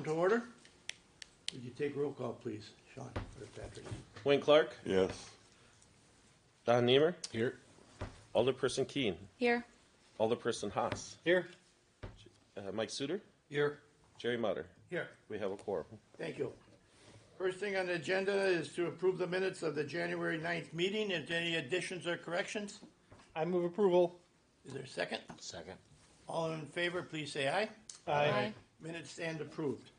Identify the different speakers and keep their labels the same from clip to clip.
Speaker 1: come to order. Would you take roll call, please, Sean or Patrick?
Speaker 2: Wayne Clark,
Speaker 3: Yes.
Speaker 2: Don Niemer,
Speaker 3: Here.
Speaker 2: Alderperson Keene,
Speaker 4: Here.
Speaker 2: Alderperson Haas,
Speaker 3: Here.
Speaker 2: Mike Suter,
Speaker 3: Here.
Speaker 2: Jerry Mutter.
Speaker 1: Here.
Speaker 2: We have a quorum.
Speaker 1: Thank you. First thing on the agenda is to approve the minutes of the January 9th meeting. Is there any additions or corrections?
Speaker 5: I move approval.
Speaker 1: Is there a second?
Speaker 3: Second.
Speaker 1: All in favor, please say aye.
Speaker 5: Aye.
Speaker 1: Minutes stand approved.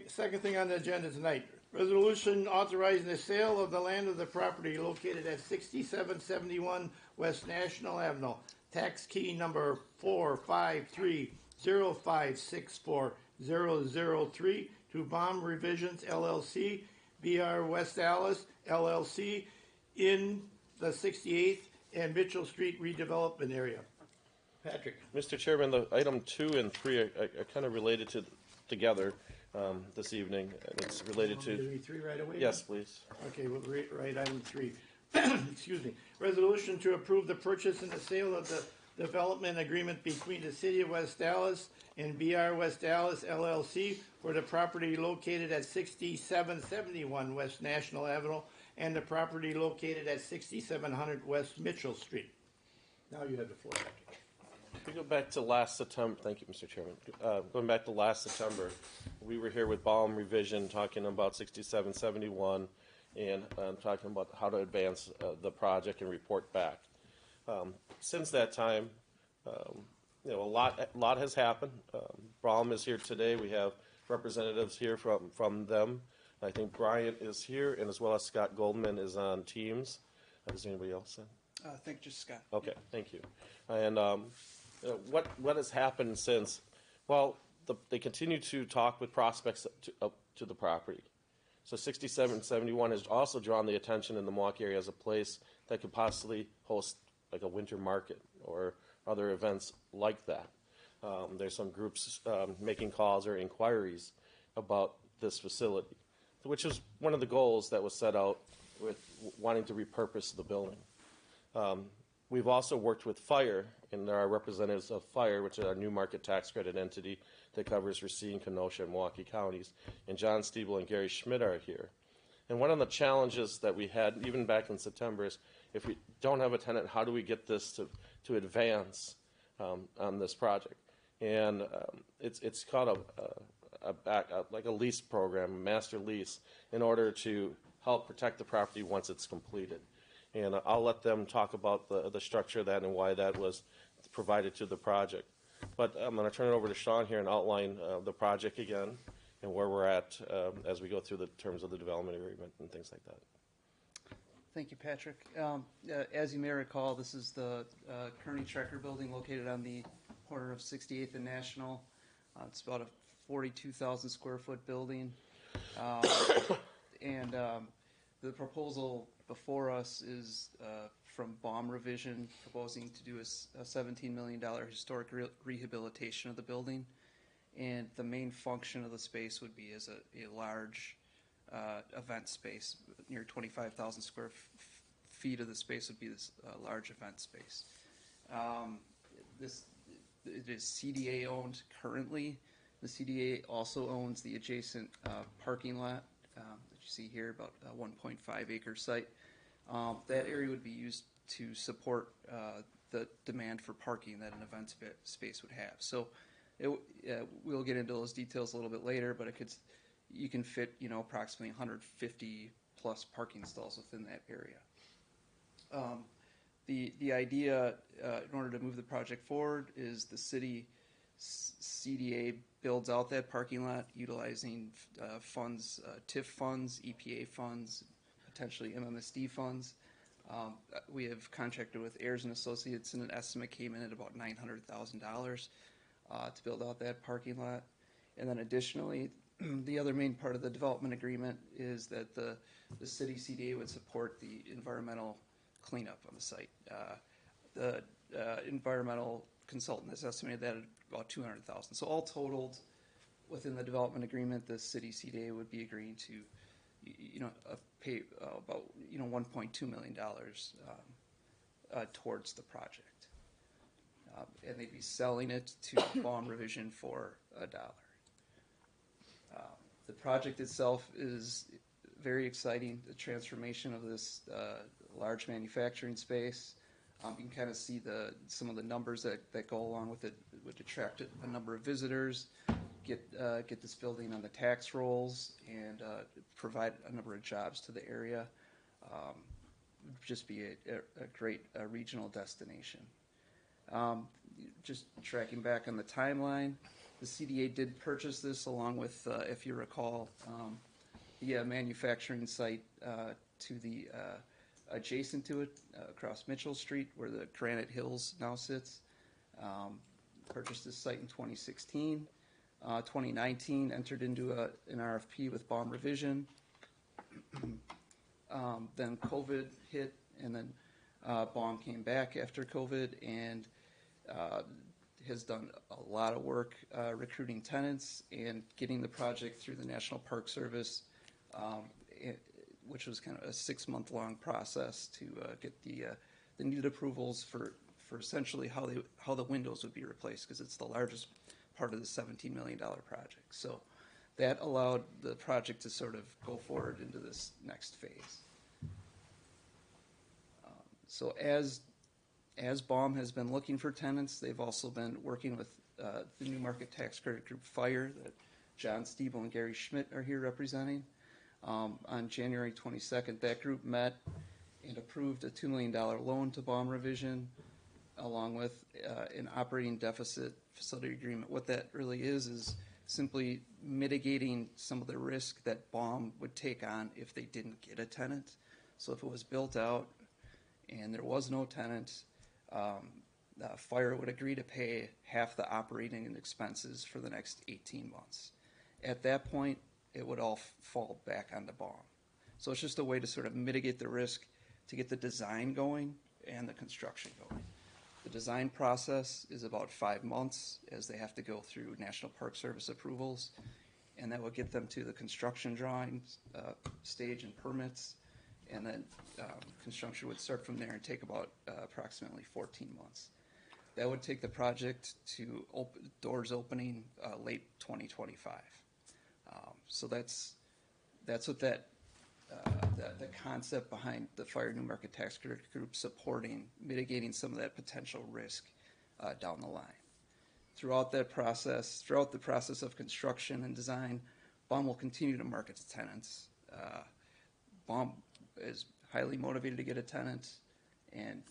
Speaker 1: Second thing on the agenda tonight, resolution authorizing the sale of the land of the property located at 6771 West National Avenue. Tax key number 45305640003 to Bomb Revisions LLC, BR West Dallas LLC in the 68th and Mitchell Street redevelopment area. Patrick.
Speaker 2: Mr. Chairman, the item 2 and 3 are kind of related together this evening. And it's related
Speaker 1: Do
Speaker 2: to.
Speaker 1: we three right away?
Speaker 2: Yes, please.
Speaker 1: Okay, we'll write item 3. Excuse me. Resolution to approve the purchase and the sale of the development agreement between the City of West Dallas and BR West Dallas LLC for the property located at 6771 West National Avenue and the property located at 6700 West Mitchell Street. Now you have the floor, Patrick.
Speaker 2: We go back to last September. Thank you, Mr. Chairman. Going back to last September, we were here with Baum Revision talking about 6771 and talking about how to advance the project and report back. Since that time, a lot has happened. Baum is here today. We have representatives here from them. I think Bryant is here, and as well as Scott Goldman is on Teams. Is anybody else in?
Speaker 5: I think just Scott.
Speaker 2: Okay, thank you. And what has happened since? Well, they continue to talk with prospects to the property. So 6771 has also drawn the attention in the Milwaukee area as a place that could possibly host like a winter market or other events like that. There's some groups making calls or inquiries about this facility, which is one of the goals that was set out with wanting to repurpose the building. We've also worked with Fire, and there are representatives of Fire, which is our new market tax credit entity that covers Racine, Kenosha, and Milwaukee counties. And John Stiebel and Gary Schmidt are here. And one of the challenges that we had, even back in September, is if we don't have a tenant, how do we get this to advance on this project? And it's called like a lease program, a master lease, in order to help protect the property once it's completed. And I'll let them talk about the structure of that and why that was provided to the project. But I'm going to turn it over to Sean here and outline the project again and where we're at as we go through the terms of the development agreement and things like that.
Speaker 6: Thank you, Patrick. As you may recall, this is the Kearney Trekker building located on the corner of 68th and National. It's about a 42,000 square foot building. And the proposal before us is from Baum Revision, proposing to do a $17 million historic rehabilitation of the building. And the main function of the space would be as a large event space. Near 25,000 square feet of the space would be this large event space. It is CDA owned currently. The CDA also owns the adjacent parking lot that you see here, about a 1.5 acre site. That area would be used to support the demand for parking that an event space would have. So we'll get into those details a little bit later, but you can fit approximately 150 plus parking stalls within that area. The idea in order to move the project forward is the city CDA builds out that parking lot utilizing funds, TIF funds, EPA funds, potentially MMSD funds. We have contracted with Ayers and Associates, and an estimate came in at about $900,000 to build out that parking lot. And then additionally, the other main part of the development agreement is that the city CDA would support the environmental cleanup on the site. The environmental consultant has estimated that at about $200,000. So all totaled, within the development agreement, the city CDA would be agreeing to, pay about $1.2 million towards the project, and they'd be selling it to Baum Revision for $1. The project itself is very exciting, the transformation of this large manufacturing space. You can kind of see some of the numbers that go along with it. It would attract a number of visitors, get this building on the tax rolls, and provide a number of jobs to the area. Just be a great regional destination. Just tracking back on the timeline, the CDA did purchase this along with, if you recall, the manufacturing site to the adjacent to it, across Mitchell Street, where the Granite Hills now sits. Purchased this site in 2016. 2019 entered into an RFP with Baum Revision. Then COVID hit, and then Baum came back after COVID and has done a lot of work recruiting tenants and getting the project through the National Park Service, which was kind of a 6-month-long process to get the needed approvals for essentially how the windows would be replaced, because it's the largest part of the $17 million project. So that allowed the project to sort of go forward into this next phase. So as Baum has been looking for tenants, they've also been working with the New Market Tax Credit Group Fire that John Stiebel and Gary Schmidt are here representing. On January 22nd, that group met and approved a $2 million loan to Baum Revision, along with an operating deficit facility agreement. What that really is simply mitigating some of the risk that Baum would take on if they didn't get a tenant. So if it was built out and there was no tenant, Fire would agree to pay half the operating and expenses for the next 18 months. At that point, it would all fall back onto Baum. So it's just a way to sort of mitigate the risk to get the design going and the construction going. The design process is about 5 months, as they have to go through National Park Service approvals, and that will get them to the construction drawings stage and permits, and then construction would start from there and take about approximately 14 months. That would take the project to doors opening late 2025. So that's what the concept behind the Fire New Market Tax Credit Group supporting, mitigating some of that potential risk down the line. Throughout the process of construction and design, Baum will continue to market to tenants. Baum is highly motivated to get a tenant, and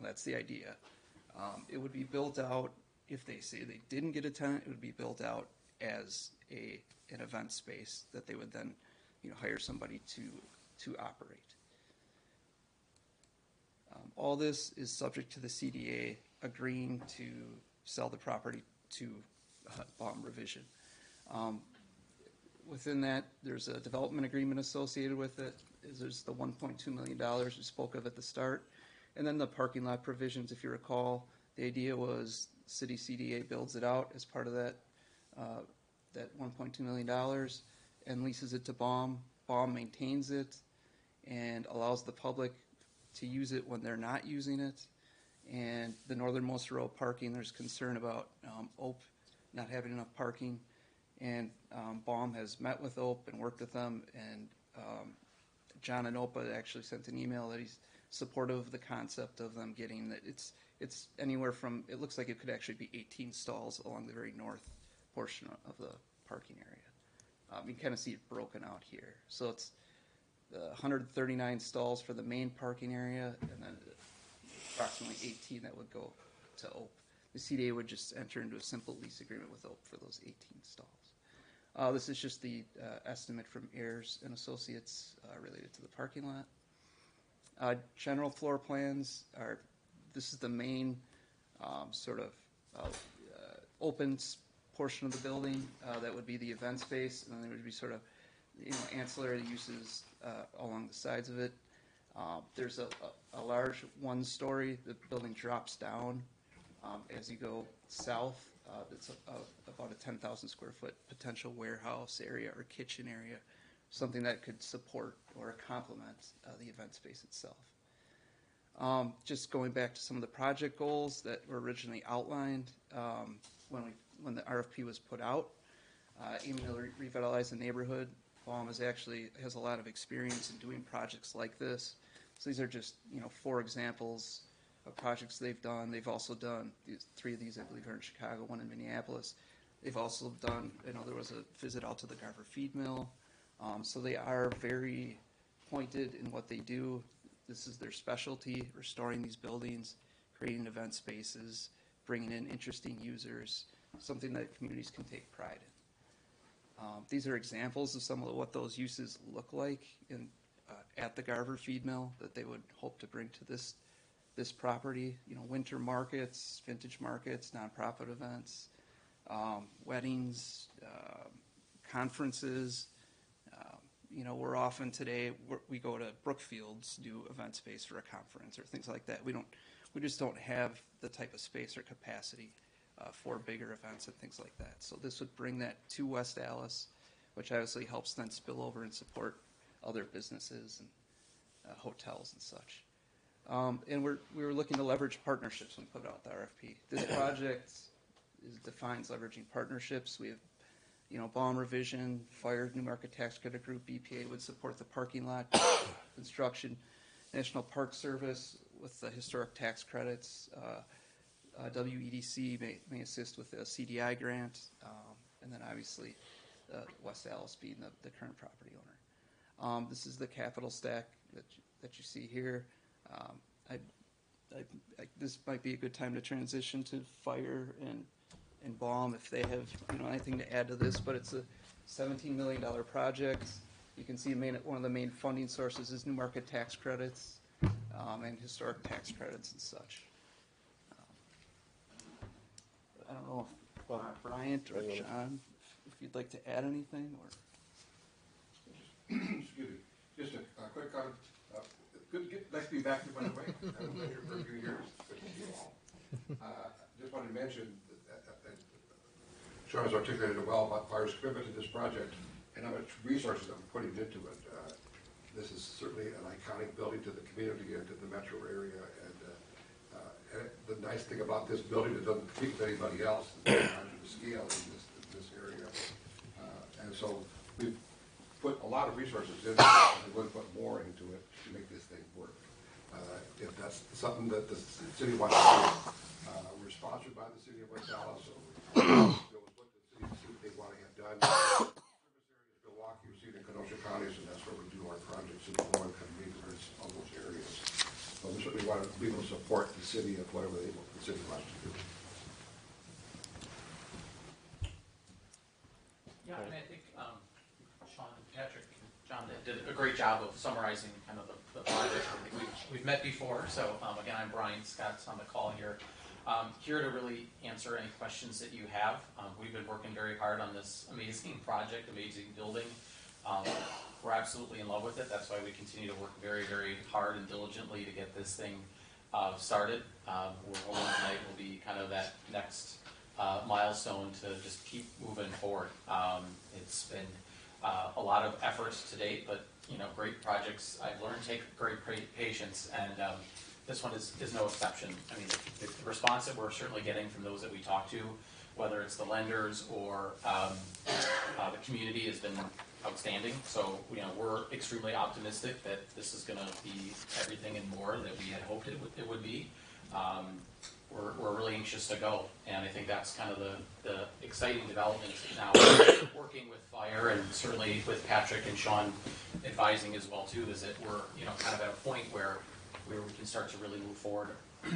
Speaker 6: that's the idea. It would be built out, if they say they didn't get a tenant, it would be built out as an event space that they would then hire somebody to operate. All this is subject to the CDA agreeing to sell the property to Baum Revision. Within that, there's a development agreement associated with it. There's the $1.2 million we spoke of at the start. And then the parking lot provisions, if you recall, the idea was city CDA builds it out as part of that $1.2 million and leases it to Baum. Baum maintains it and allows the public to use it when they're not using it. And the northernmost row parking, there's concern about OPE not having enough parking. And Baum has met with OPE and worked with them, and John and OPA actually sent an email that he's supportive of the concept of them getting that. It's anywhere from, it looks like it could actually be 18 stalls along the very north portion of the parking area. You can kind of see it broken out here. So it's 139 stalls for the main parking area, and then approximately 18 that would go to OPE. The CDA would just enter into a simple lease agreement with OPE for those 18 stalls. This is just the estimate from Ayers and Associates related to the parking lot. General floor plans are, this is the main sort of open portion of the building. That would be the event space, and then there would be sort of ancillary uses along the sides of it. There's a large one-story. The building drops down as you go south. It's about a 10,000 square foot potential warehouse area or kitchen area, something that could support or complement the event space itself. Just going back to some of the project goals that were originally outlined when the RFP was put out. aiming to revitalize the neighborhood. Baum has a lot of experience in doing projects like this. So these are just 4 examples of projects they've done. They've also done 3 of these, I believe, are in Chicago, 1 in Minneapolis. They've also done, there was a visit out to the Garver Feed Mill. So they are very pointed in what they do. This is their specialty, restoring these buildings, creating event spaces, bringing in interesting users, something that communities can take pride in. These are examples of some of what those uses look like at the Garver Feed Mill that they would hope to bring to this property. Winter markets, vintage markets, nonprofit events, weddings, conferences. We're often today we go to Brookfield's do event space for a conference or things like that. We just don't have the type of space or capacity for bigger events and things like that. So this would bring that to West Allis, which obviously helps then spill over and support other businesses and hotels and such. And we were looking to leverage partnerships when we put out the RFP. This project defines leveraging partnerships. We have Baum Revision, Fire, Newmarket Tax Credit Group, BPA would support the parking lot construction. National Park Service with the historic tax credits. WEDC may assist with a CDI grant. And then obviously West Allis being the current property owner. This is the capital stack that you see here. This might be a good time to transition to Fire and Baum if they have anything to add to this, but it's a $17 million project. You can see one of the main funding sources is Newmarket tax credits and historic tax credits and such. I don't know if Bryant or John, if you'd like to add anything or.
Speaker 3: Excuse me, just a quick comment. Nice to be back, by the way. I haven't been here for a few years. Good to see you all. Just wanted to mention that Sean has articulated well about Fire's commitment to this project and how much resources that we're putting into it. This is certainly an iconic building to the community and to the metro area. And the nice thing about this building, it doesn't compete with anybody else. It's the scale in this area. And so we've put a lot of resources into it, and we're going to put more into it to make this thing work. If that's something that the city wants to do, we're sponsored by the city of West Allis, so we'll look at the city to see what they want to have done. Service areas, Milwaukee, we're seeing in Kenosha counties, and that's where we do our projects in the Warren County, all those areas. So we certainly want to be able to support the city of whatever the city wants to do.
Speaker 4: Yeah, I mean, I think Sean, Patrick, and John did a great job of summarizing kind of the project. I think we've met before, so again, I'm Brian Scott's on the call here. Here to really answer any questions that you have. We've been working very hard on this amazing project, amazing building. We're absolutely in love with it. That's why we continue to work very, very hard and diligently to get this thing started. We're hoping tonight will be kind of that next milestone to just keep moving forward. It's been a lot of efforts to date, but great projects I've learned take great patience, and this one is no exception. I mean, the response that we're certainly getting from those that we talk to, whether it's the lenders or the community, has been outstanding. So we're extremely optimistic that this is going to be everything and more that we had hoped it would be. We're really anxious to go, and I think that's kind of the exciting development now. Working with Fire and certainly with Patrick and Sean advising as well too, is that we're kind of at a point where we can start to really move forward,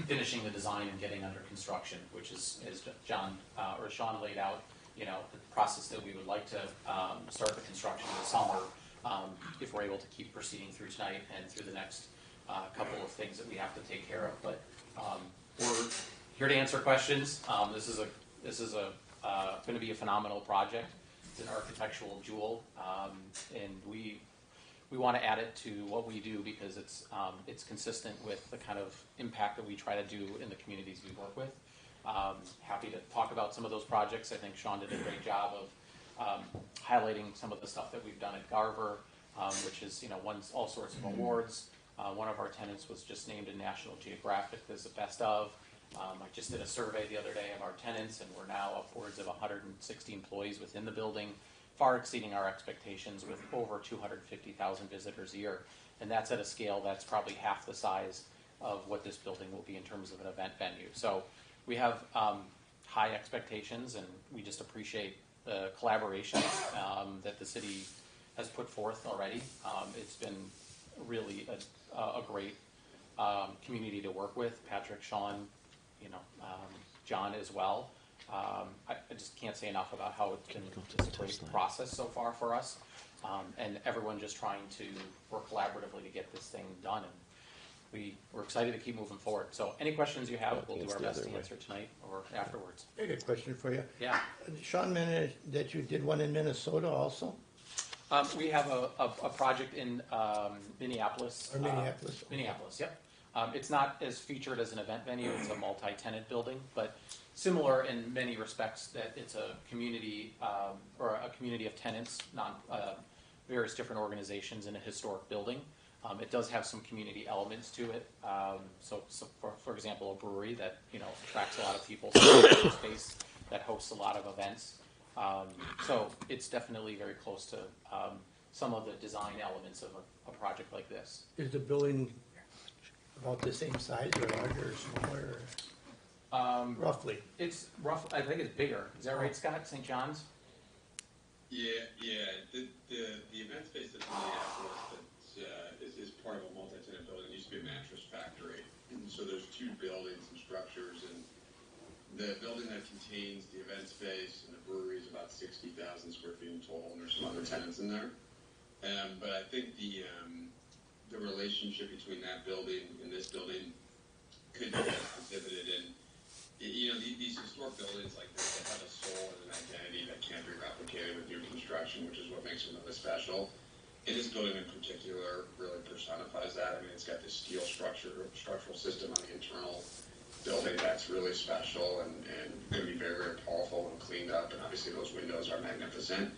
Speaker 4: finishing the design and getting under construction, which is as John or Sean laid out. The process that we would like to start the construction this summer, if we're able to keep proceeding through tonight and through the next couple of things that we have to take care of. But we're here to answer questions. This is going to be a phenomenal project. It's an architectural jewel, and we want to add it to what we do because it's consistent with the kind of impact that we try to do in the communities we work with. Happy to talk about some of those projects. I think Sean did a great job of highlighting some of the stuff that we've done at Garver, which is won all sorts of awards. One of our tenants was just named in National Geographic as the best of. I just did a survey the other day of our tenants, and we're now upwards of 160 employees within the building, far exceeding our expectations with over 250,000 visitors a year. And that's at a scale that's probably half the size of what this building will be in terms of an event venue. So we have high expectations, and we just appreciate the collaboration that the city has put forth already. It's been really a great community to work with. Patrick, Sean, John as well. I just can't say enough about how it's been just a great process so far for us, and everyone just trying to work collaboratively to get this thing done. And we're excited to keep moving forward. So any questions you have, we'll do our best to answer tonight or afterwards.
Speaker 1: I got a question for you.
Speaker 4: Yeah.
Speaker 1: Sean mentioned that you did one in Minnesota also?
Speaker 4: We have a project in Minneapolis.
Speaker 1: Or Minneapolis?
Speaker 4: Minneapolis, yep. It's not as featured as an event venue. It's a multi-tenant building, but similar in many respects that it's a community or a community of tenants, various different organizations in a historic building. It does have some community elements to it. So for example, a brewery that attracts a lot of people, space that hosts a lot of events. So it's definitely very close to some of the design elements of a project like this.
Speaker 1: Is the building about the same size or larger or smaller? Roughly.
Speaker 4: It's rough. I think it's bigger. Is that right, Scott? St. John's?
Speaker 7: Yeah. The event space that's in Minneapolis is part of a multi-tenant building. It used to be a mattress factory. And so there's two buildings and structures, and the building that contains the event space and the brewery is about 60,000 square feet in total, and there's some other tenants in there. But I think the relationship between that building and this building could be exhibited in, these historic buildings like this, they have a soul and an identity that can't be replicated with new construction, which is what makes them really special. And this building in particular really personifies that. I mean, it's got this steel structural system on the internal building that's really special and going to be very, very powerful and cleaned up. And obviously those windows are magnificent.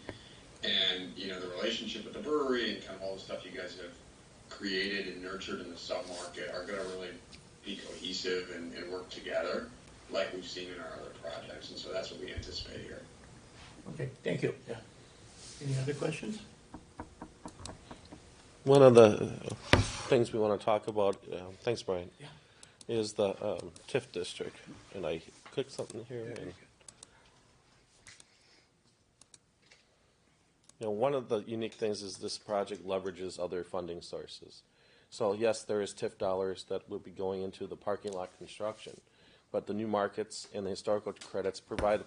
Speaker 7: And, the relationship with the brewery and kind of all the stuff you guys have created and nurtured in the sub-market are going to really be cohesive and work together like we've seen in our other projects. And so that's what we anticipate here.
Speaker 1: Okay, thank you. Yeah. Any other questions?
Speaker 2: One of the things we want to talk about, thanks, Brian, is the TIF district. And I clicked something here. And, one of the unique things is this project leverages other funding sources. So yes, there is TIF dollars that will be going into the parking lot construction, but the new markets and the historical credits provide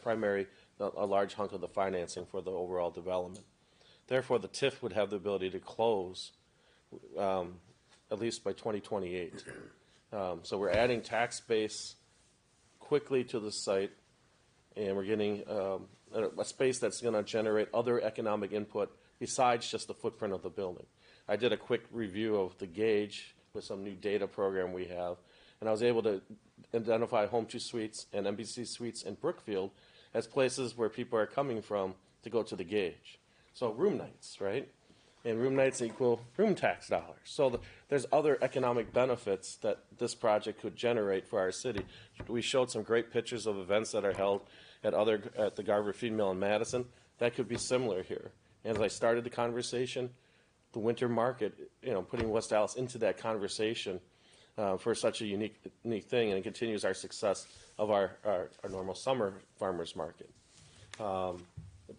Speaker 2: a large hunk of the financing for the overall development. Therefore, the TIF would have the ability to close at least by 2028. So we're adding tax base quickly to the site, and we're getting a space that's going to generate other economic input besides just the footprint of the building. I did a quick review of the Gauge with some new data program we have, and I was able to identify Home2 Suites and NBC Suites in Brookfield as places where people are coming from to go to the Gauge. So room nights, right? And room nights equal room tax dollars. So there's other economic benefits that this project could generate for our city. We showed some great pictures of events that are held at the Garver Feed Mill in Madison. That could be similar here. And as I started the conversation, the winter market, putting West Dallas into that conversation for such a unique thing, and it continues our success of our normal summer farmers market.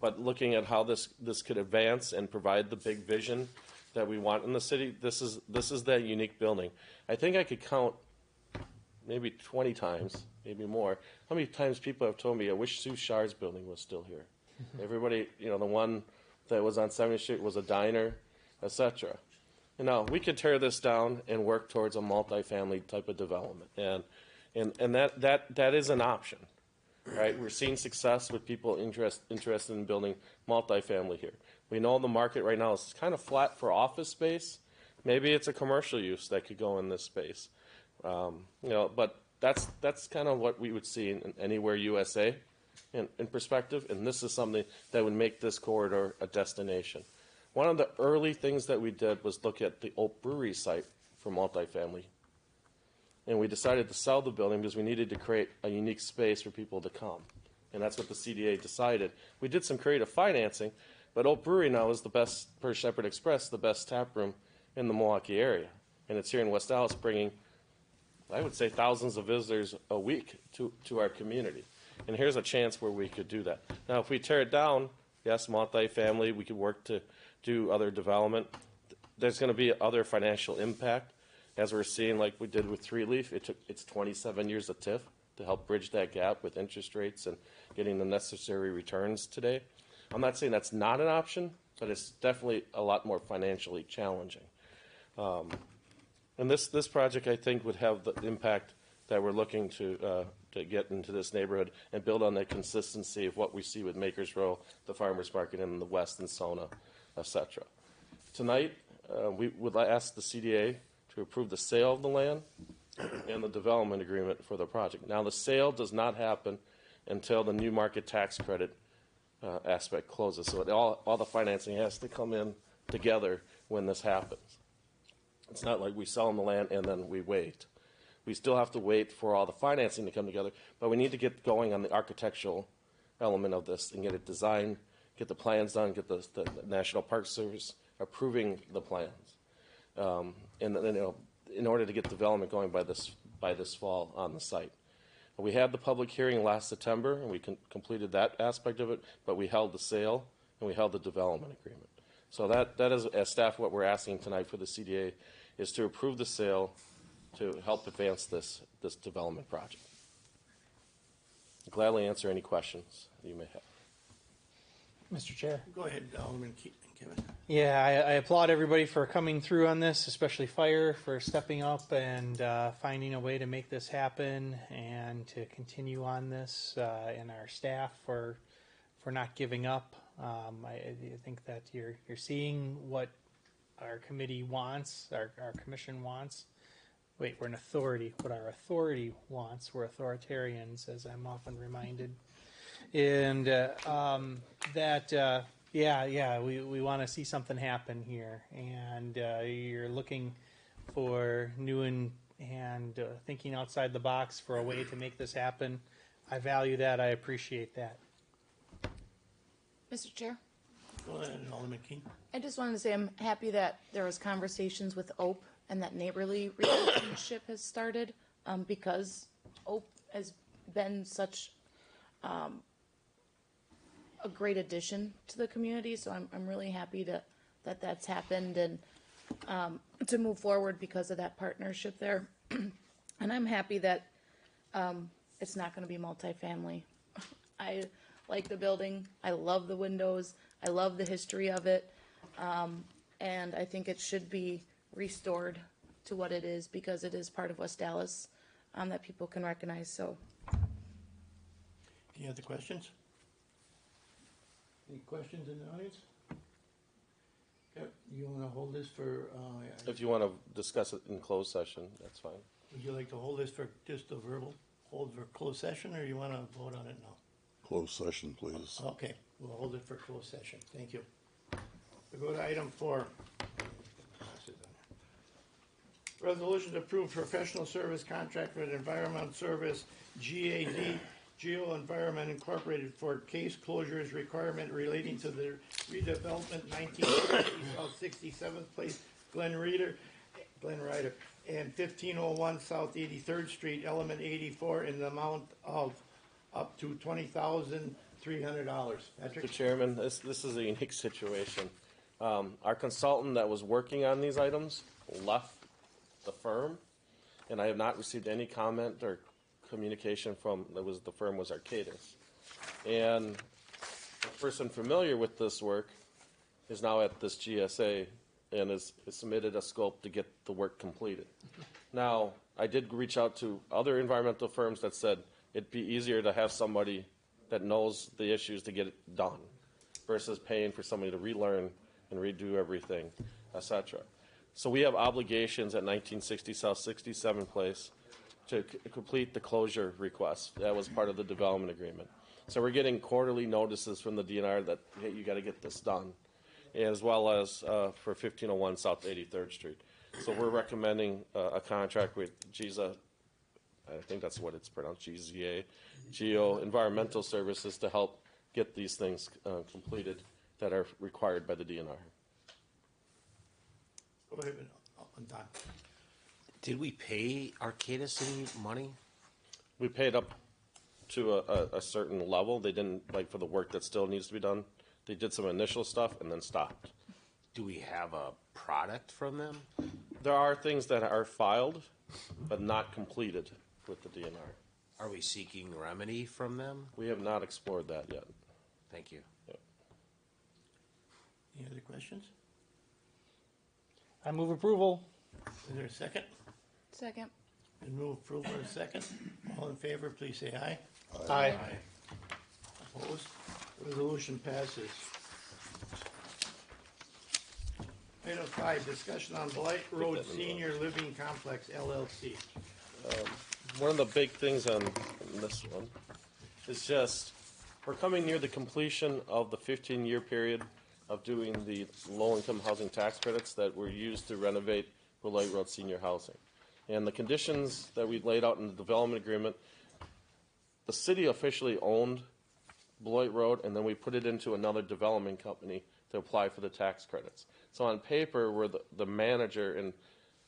Speaker 2: But looking at how this could advance and provide the big vision that we want in the city, this is that unique building. I think I could count maybe 20 times, maybe more, how many times people have told me, I wish Sue Shar's building was still here. Everybody, the one that was on 70th Street was a diner, etc. We could tear this down and work towards a multifamily type of development, and that is an option. Right, we're seeing success with people interested in building multifamily here. We know the market right now is kind of flat for office space. Maybe it's a commercial use that could go in this space, but that's kind of what we would see in anywhere USA in perspective. And this is something that would make this corridor a destination. One of the early things that we did was look at the Oak Brewery site for multifamily. and we decided to sell the building because we needed to create a unique space for people to come. And that's what the CDA decided. We did some creative financing, but Oak Brewery now is the best, per Shepherd Express, the best tap room in the Milwaukee area. And it's here in West Dallas bringing, I would say, thousands of visitors a week to our community. And here's a chance where we could do that. Now, if we tear it down, yes, multifamily, we could work to do other development. There's going to be other financial impact. As we're seeing, like we did with Three Leaf, it's 27 years of TIF to help bridge that gap with interest rates and getting the necessary returns today. I'm not saying that's not an option, but it's definitely a lot more financially challenging. And this project, I think, would have the impact that we're looking to get into this neighborhood and build on that consistency of what we see with Makers Row, the Farmers Market in the West, and Sona, etc. Tonight, we would ask the CDA to approve the sale of the land and the development agreement for the project. Now, the sale does not happen until the new market tax credit aspect closes. So all the financing has to come in together when this happens. It's not like we sell them the land and then we wait. We still have to wait for all the financing to come together, but we need to get going on the architectural element of this and get it designed, get the plans done, get the National Park Service approving the plans. And then, in order to get development going by this fall on the site. We had the public hearing last September, and we completed that aspect of it, but we held the sale and we held the development agreement. So that is, as staff, what we're asking tonight for the CDA is to approve the sale to help advance this development project. I'll gladly answer any questions you may have.
Speaker 5: Mr. Chair.
Speaker 1: Go ahead, Alderman Kevin.
Speaker 5: Yeah, I applaud everybody for coming through on this, especially Fire for stepping up and finding a way to make this happen and to continue on this, and our staff for not giving up. I think that you're seeing what our committee wants, our commission wants. Wait, we're an authority. What our authority wants, we're authoritarians, as I'm often reminded. And we want to see something happen here. And you're looking for new and thinking outside the box for a way to make this happen. I value that. I appreciate that.
Speaker 8: Mr. Chair,
Speaker 1: Go ahead, Alderman King.
Speaker 8: I just wanted to say I'm happy that there was conversations with OPE and that neighborly relationship has started, because OPE has been such a great addition to the community. So I'm really happy that that's happened and to move forward because of that partnership there. And I'm happy that it's not going to be multifamily. I like the building. I love the windows. I love the history of it. And I think it should be restored to what it is because it is part of West Dallas that people can recognize. So,
Speaker 1: Any other questions? Any questions in the audience? Yep. You want to hold this for,
Speaker 2: If you want to discuss it in closed session, that's fine.
Speaker 1: would you like to hold this for just a verbal hold for closed session, or you want to vote on it now?
Speaker 9: Closed session, please.
Speaker 1: Okay, we'll hold it for closed session. Thank you. We go to item 4. Resolution to approve professional service contract with Environmental Service GAZ Geo Environment Incorporated for case closures requirement relating to the redevelopment 1960 South 67th Place, Glen Ryder, and 1501 South 83rd Street, Element 84, in the amount of up to $20,300. Patrick?
Speaker 2: Mr. Chairman, this is a unique situation. Our consultant that was working on these items left the firm, and I have not received any comment or communication from the firm was Arcadis. And the person familiar with this work is now at this GSA and has submitted a scope to get the work completed. Now, I did reach out to other environmental firms that said it'd be easier to have somebody that knows the issues to get it done versus paying for somebody to relearn and redo everything, etc. So we have obligations at 1960 South 67 Place to complete the closure request. That was part of the development agreement. So we're getting quarterly notices from the DNR that, hey, you got to get this done, as well as for 1501 South 83rd Street. So we're recommending a contract with GIZA I think that's what it's pronounced, GZA, Geo Environmental Services, to help get these things completed that are required by the DNR.
Speaker 1: Go ahead, Don.
Speaker 10: Did we pay Arcadis any money?
Speaker 2: We paid up to a certain level. They didn't, like, for the work that still needs to be done. They did some initial stuff and then stopped.
Speaker 10: Do we have a product from them?
Speaker 2: There are things that are filed, but not completed with the DNR.
Speaker 10: Are we seeking remedy from them?
Speaker 2: We have not explored that yet.
Speaker 10: Thank you.
Speaker 1: Any other questions?
Speaker 5: I move approval.
Speaker 1: Is there a second?
Speaker 8: Second.
Speaker 1: And move approval in a second. All in favor, please say aye.
Speaker 5: Aye.
Speaker 1: Opposed? Resolution passes. Item 5, discussion on Blight Road Senior Living Complex LLC.
Speaker 2: One of the big things on this one is just, we're coming near the completion of the 15-year period of doing the low-income housing tax credits that were used to renovate Blight Road Senior Housing. And the conditions that we laid out in the development agreement, the city officially owned Beloit Road, and then we put it into another development company to apply for the tax credits. So on paper, we're the manager and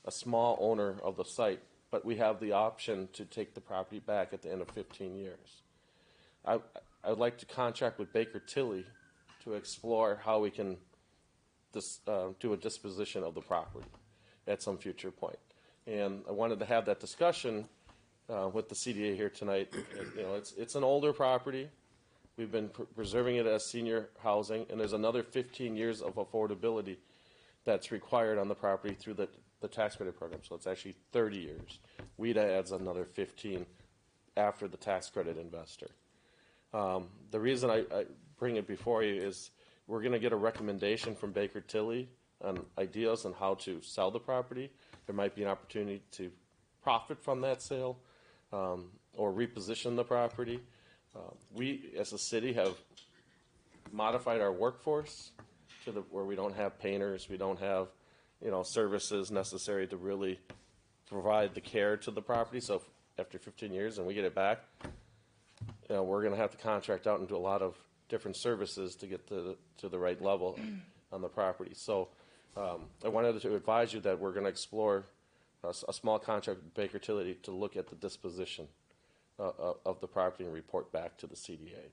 Speaker 2: a small owner of the site, but we have the option to take the property back at the end of 15 years. I'd like to contract with Baker Tilly to explore how we can do a disposition of the property at some future point. And I wanted to have that discussion with the CDA here tonight. You know, it's an older property. We've been preserving it as senior housing, and there's another 15 years of affordability that's required on the property through the tax credit program. So it's actually 30 years. WIDA adds another 15 after the tax credit investor. The reason I bring it before you is we're going to get a recommendation from Baker Tilly on ideas on how to sell the property. There might be an opportunity to profit from that sale or reposition the property. We, as a city, have modified our workforce to where we don't have painters, we don't have, services necessary to really provide the care to the property. So after 15 years and we get it back, we're going to have to contract out and do a lot of different services to get to the right level on the property. So I wanted to advise you that we're going to explore a small contract with Baker Tilly to look at the disposition of the property and report back to the CDA.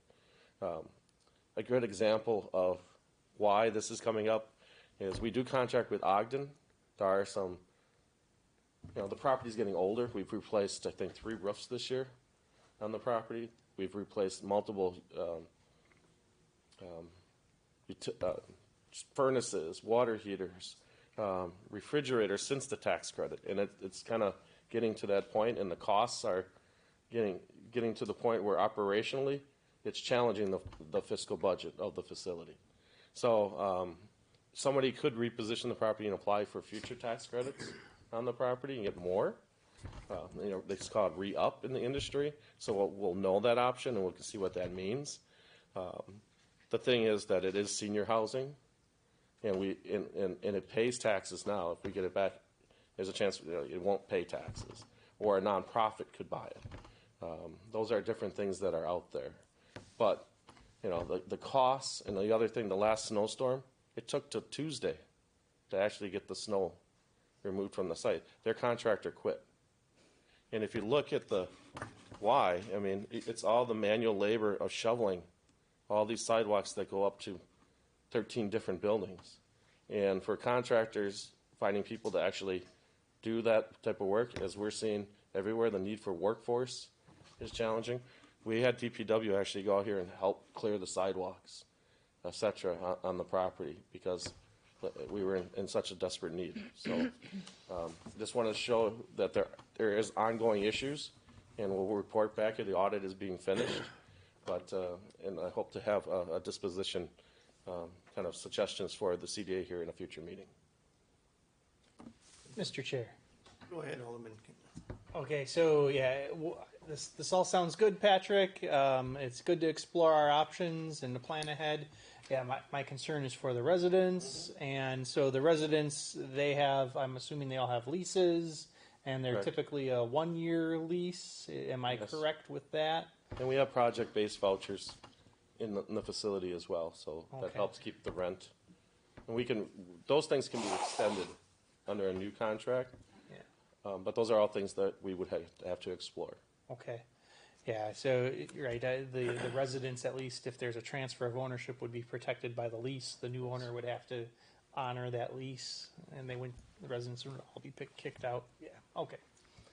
Speaker 2: A good example of why this is coming up is we do contract with Ogden. There are some, the property's getting older. We've replaced, I think, 3 roofs this year on the property. We've replaced multiple furnaces, water heaters, refrigerators since the tax credit. And it's kind of getting to that point, and the costs are getting to the point where operationally it's challenging the fiscal budget of the facility. So somebody could reposition the property and apply for future tax credits on the property and get more. It's called re-up in the industry. So we'll know that option and we'll see what that means. The thing is that it is senior housing, and it pays taxes now. If we get it back, there's a chance it won't pay taxes, or a nonprofit could buy it. Those are different things that are out there. But, the costs, and the other thing, the last snowstorm, it took till Tuesday to actually get the snow removed from the site. Their contractor quit. And if you look at the why, it's all the manual labor of shoveling all these sidewalks that go up to 13 different buildings. And for contractors, finding people to actually do that type of work, as we're seeing everywhere, the need for workforce is challenging. We had DPW actually go out here and help clear the sidewalks, et cetera, on the property because we were in such a desperate need. So just want to show that there is ongoing issues, and we'll report back if the audit is being finished. But and I hope to have a disposition kind of suggestions for the CDA here in a future meeting.
Speaker 5: Mr. Chair.
Speaker 1: Go ahead, Alderman.
Speaker 5: Okay, so this all sounds good, Patrick. It's good to explore our options and to plan ahead. Yeah, my concern is for the residents, and so the residents, I'm assuming they all have leases, And they're
Speaker 2: Correct.
Speaker 5: typically a 1-year lease. Am I
Speaker 2: Yes.
Speaker 5: correct with that?
Speaker 2: And we have project-based vouchers in the facility as well, so that
Speaker 5: Okay.
Speaker 2: helps keep the rent. And those things can be extended under a new contract,
Speaker 5: Yeah.
Speaker 2: but those are all things that we would have to explore.
Speaker 5: Okay. Yeah, so, you're right, the residents, at least if there's a transfer of ownership, would be protected by the lease. The new owner would have to honor that lease, and the residents would all be kicked out. Yeah, okay.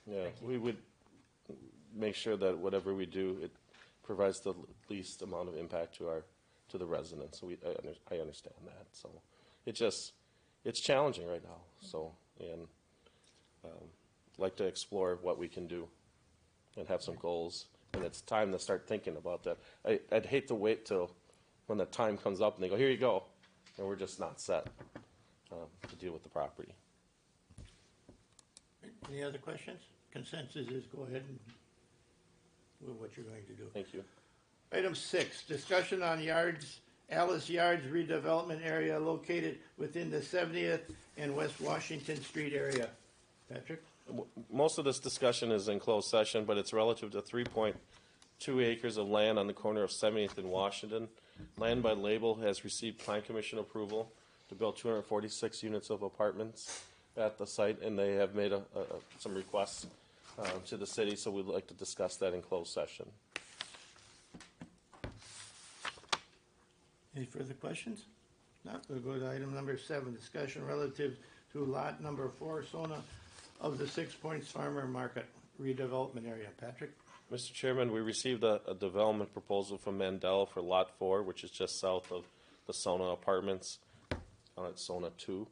Speaker 2: Yeah, we would make sure that whatever we do, it provides the least amount of impact to the residents. So I understand that. So it's challenging right now. So, and like to explore what we can do and have some goals. And it's time to start thinking about that. I'd hate to wait till when the time comes up and they go, here you go, and we're just not set to deal with the property.
Speaker 1: Any other questions? Consensus is go ahead and do what you're going to do.
Speaker 2: Thank you.
Speaker 1: Item 6, discussion on Alice Yards redevelopment area located within the 70th and West Washington Street area. Patrick?
Speaker 2: Most of this discussion is in closed session, but it's relative to 3.2 acres of land on the corner of 70th and Washington. Land by Label has received Plan Commission approval to build 246 units of apartments at the site, and they have made some requests to the city, so we'd like to discuss that in closed session.
Speaker 1: Any further questions? Not, we'll go to item number 7, discussion relative to lot number 4, Sona of the 6 Points Farmer Market redevelopment area. Patrick?
Speaker 2: Mr. Chairman, we received a development proposal from Mandel for Lot 4, which is just south of the Sona Apartments at Sona 2.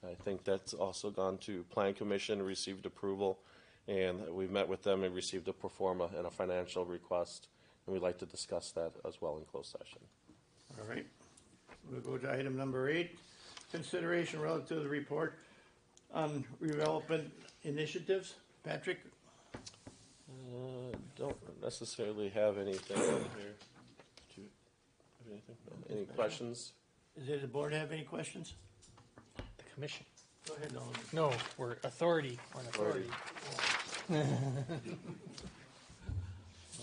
Speaker 2: I think that's also gone to Plan Commission, received approval, and we've met with them and received a pro forma and a financial request, and we'd like to discuss that as well in closed session.
Speaker 1: All right. We'll go to item number 8, consideration relative to the report on redevelopment initiatives. Patrick?
Speaker 2: Don't necessarily have anything on here. Do you have anything? No. Any questions?
Speaker 1: Does the board have any questions?
Speaker 5: The commission.
Speaker 1: Go ahead, Alderman.
Speaker 5: No, we're authority. We're an authority.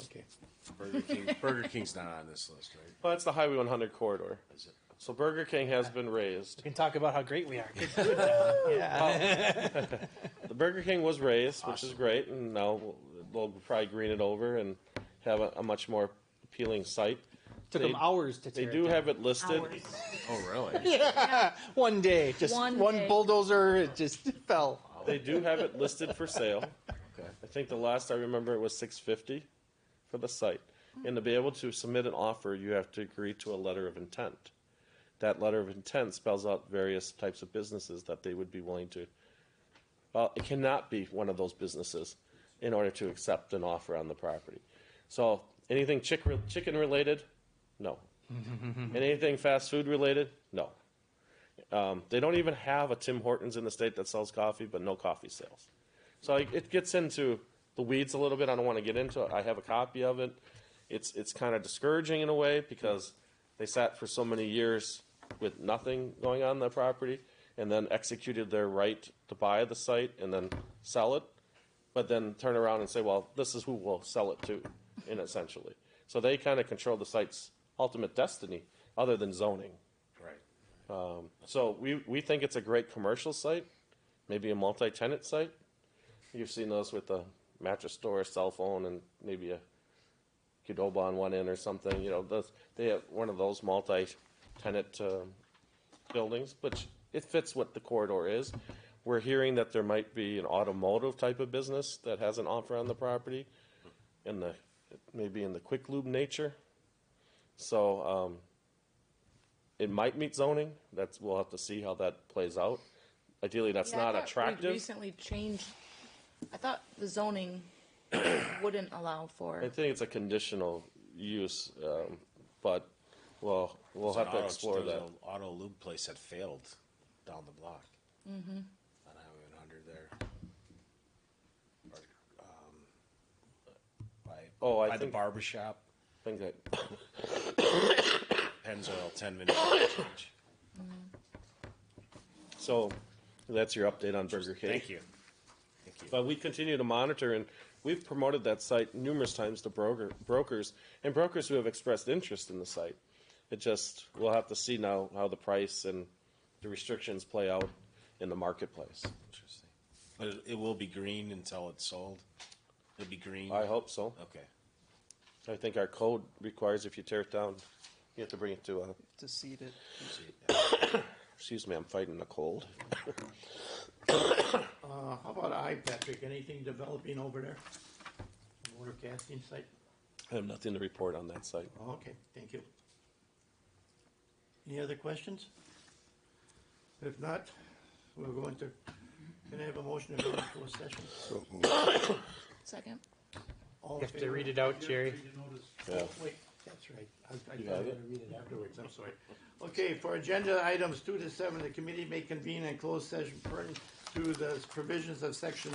Speaker 1: Okay.
Speaker 10: Burger King's not on this list, right?
Speaker 2: Well, it's the Highway 100 corridor.
Speaker 10: Is it?
Speaker 2: So Burger King has been raised.
Speaker 5: We can talk about how great we are. Good job. Yeah.
Speaker 2: The Burger King was raised, which is great, and now we'll probably green it over and have a much more appealing site.
Speaker 5: Took
Speaker 2: They-
Speaker 5: them hours to
Speaker 2: They
Speaker 5: tear
Speaker 2: do
Speaker 5: it down.
Speaker 2: have it listed.
Speaker 8: Hours.
Speaker 10: Oh, really?
Speaker 5: Yeah. One day, just
Speaker 8: One
Speaker 5: one
Speaker 8: day.
Speaker 5: bulldozer, it just fell.
Speaker 2: They do have it listed for sale.
Speaker 10: Okay.
Speaker 2: I think the last I remember it was $650 for the site. And to be able to submit an offer, you have to agree to a letter of intent. That letter of intent spells out various types of businesses that they would be willing to. Well, it cannot be one of those businesses in order to accept an offer on the property. So anything chicken related, no. Anything fast food related, no. They don't even have a Tim Hortons in the state that sells coffee, but no coffee sales. So it gets into the weeds a little bit. I don't want to get into it. I have a copy of it. It's kind of discouraging in a way because they sat for so many years with nothing going on the property and then executed their right to buy the site and then sell it, but then turn around and say, well, this is who we'll sell it to, essentially. So they kind of control the site's ultimate destiny other than zoning.
Speaker 10: Right.
Speaker 2: So we think it's a great commercial site, maybe a multi-tenant site. You've seen those with the mattress store, cell phone, and maybe a Qdoba on one end or something. You know, they have one of those multi-tenant buildings, which it fits what the corridor is. We're hearing that there might be an automotive type of business that has an offer on the property, maybe in the quick lube nature. So it might meet zoning. We'll have to see how that plays out. Ideally, that's
Speaker 8: Yeah, I
Speaker 2: not
Speaker 8: thought
Speaker 2: attractive.
Speaker 8: We recently changed, I thought the zoning wouldn't allow for,
Speaker 2: I think it's a conditional use, but we'll have to explore that.
Speaker 10: There's an auto lube place that failed down the block. Mm-hmm. On Highway 100 there. Or,
Speaker 2: I
Speaker 10: by the
Speaker 2: think-
Speaker 10: barber shop.
Speaker 2: I think that
Speaker 10: Pennzoil 10-minute change.
Speaker 2: so. That's your update on Burger King.
Speaker 10: Thank you. you.
Speaker 2: But we continue to monitor, and we've promoted that site numerous times to brokers and brokers who have expressed interest in the site. It just, we'll have to see now how the price and the restrictions play out in the marketplace.
Speaker 10: Interesting. But it will be green until it's sold? It'll be green?
Speaker 2: I hope so.
Speaker 10: Okay.
Speaker 2: I think our code requires if you tear it down, you have to bring it to a,
Speaker 6: To seed it.
Speaker 2: excuse me, I'm fighting a cold.
Speaker 1: How about Patrick? Anything developing over there? Motor casting site?
Speaker 2: I have nothing to report on that site.
Speaker 1: Okay, thank you. Any other questions? If not, we're going to, can I have a motion to go into closed session?
Speaker 9: So moved.
Speaker 8: Second.
Speaker 1: All in
Speaker 5: You have to
Speaker 1: favor?
Speaker 5: read it out, Jerry.
Speaker 2: Yeah.
Speaker 1: Oh, wait, that's right. I
Speaker 2: You
Speaker 1: thought I
Speaker 2: have
Speaker 1: had
Speaker 2: it?
Speaker 1: to read it afterwards, I'm sorry. Okay, for agenda items 2 to 7, the committee may convene in closed session pertinent to the provisions of section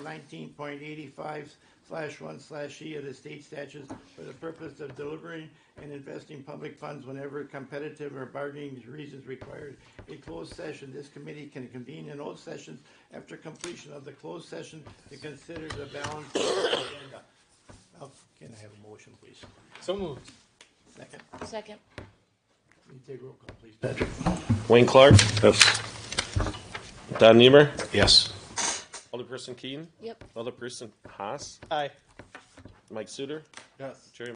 Speaker 1: 19.85/1/E of the state statutes for the purpose of delivering and investing public funds whenever competitive or bargaining reasons required. A closed session, this committee can convene in all sessions after completion of the closed session to consider the balance of the agenda. Now, can I have a motion, please?
Speaker 5: So moved.
Speaker 1: Second.
Speaker 8: Second.
Speaker 1: Will you take roll call, please, Patrick?
Speaker 2: Wayne Clark,
Speaker 9: Yes.
Speaker 2: Don Niemer,
Speaker 10: Yes.
Speaker 2: Alderperson Keaton,
Speaker 8: Yep.
Speaker 2: Alderperson Haas,
Speaker 5: Aye.
Speaker 2: Mike Suter,
Speaker 1: Yes.
Speaker 2: Jerry